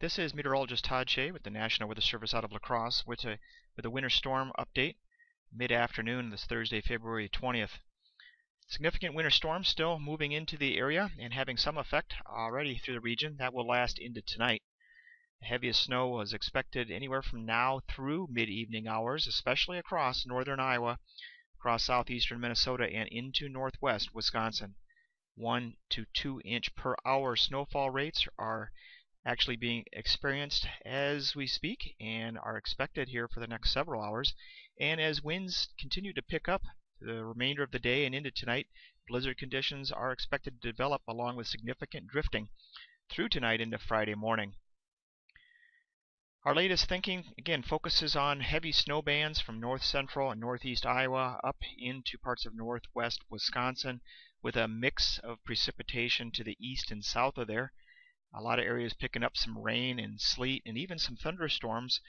This is meteorologist Todd Shea with the National Weather Service out of La Crosse with a winter storm update mid-afternoon this Thursday, February 20th. Significant winter storm still moving into the area and having some effect already through the region that will last into tonight. The heaviest snow was expected anywhere from now through mid-evening hours, especially across northern Iowa, across southeastern Minnesota, and into northwest Wisconsin. 1 to 2 inch per hour snowfall rates are actually being experienced as we speak and are expected here for the next several hours. And as winds continue to pick up the remainder of the day and into tonight, blizzard conditions are expected to develop along with significant drifting through tonight into Friday morning. Our latest thinking, again, focuses on heavy snow bands from north central and northeast Iowa up into parts of northwest Wisconsin with a mix of precipitation to the east and south of there. A lot of areas picking up some rain and sleet and even some thunderstorms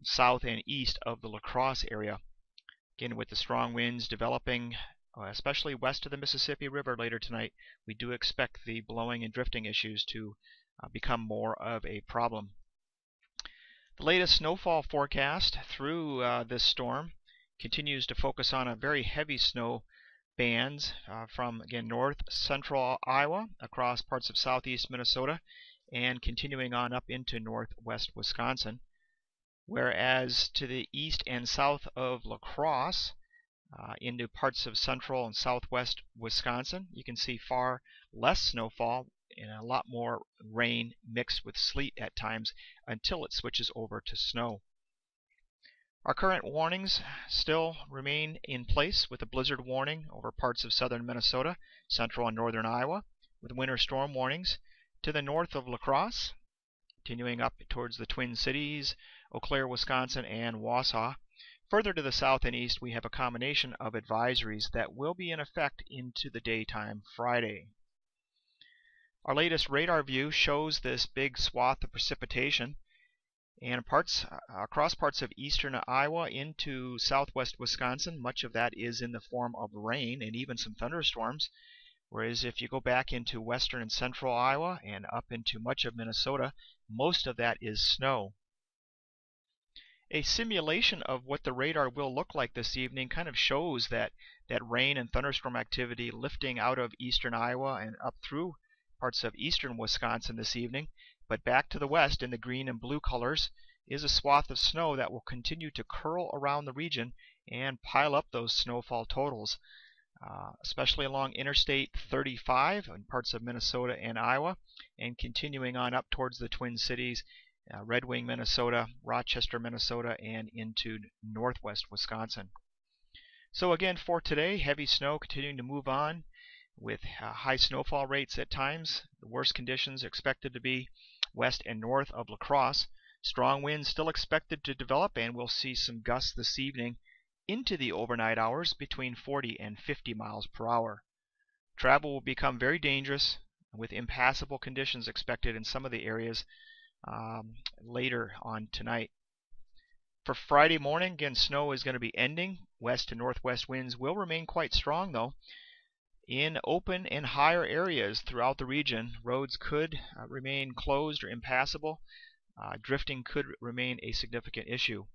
south and east of the La Crosse area. Again, with the strong winds developing, especially west of the Mississippi River later tonight, we do expect the blowing and drifting issues to become more of a problem. The latest snowfall forecast through this storm continues to focus on a very heavy snow bands from, again, north central Iowa across parts of southeast Minnesota and continuing on up into northwest Wisconsin. Whereas to the east and south of La Crosse into parts of central and southwest Wisconsin, you can see far less snowfall and a lot more rain mixed with sleet at times until it switches over to snow. Our current warnings still remain in place with a blizzard warning over parts of southern Minnesota, central and northern Iowa, with winter storm warnings to the north of La Crosse, continuing up towards the Twin Cities, Eau Claire, Wisconsin, and Wausau. Further to the south and east, we have a combination of advisories that will be in effect into the daytime Friday. Our latest radar view shows this big swath of precipitation and across parts of eastern Iowa into southwest Wisconsin. Much of that is in the form of rain and even some thunderstorms, whereas if you go back into western and central Iowa and up into much of Minnesota, most of that is snow. A simulation of what the radar will look like this evening kind of shows that rain and thunderstorm activity lifting out of eastern Iowa and up through parts of eastern Wisconsin this evening. But back to the west in the green and blue colors is a swath of snow that will continue to curl around the region and pile up those snowfall totals, especially along Interstate 35 in parts of Minnesota and Iowa, and continuing on up towards the Twin Cities, Red Wing, Minnesota, Rochester, Minnesota, and into northwest Wisconsin. So again, for today, heavy snow continuing to move on with high snowfall rates at times. The worst conditions expected to be west and north of La Crosse. Strong winds still expected to develop, and we'll see some gusts this evening into the overnight hours between 40 and 50 miles per hour. Travel will become very dangerous with impassable conditions expected in some of the areas later on tonight. For Friday morning, again, snow is going to be ending. West and northwest winds will remain quite strong, though. In open and higher areas throughout the region, roads could remain closed or impassable. Drifting could remain a significant issue.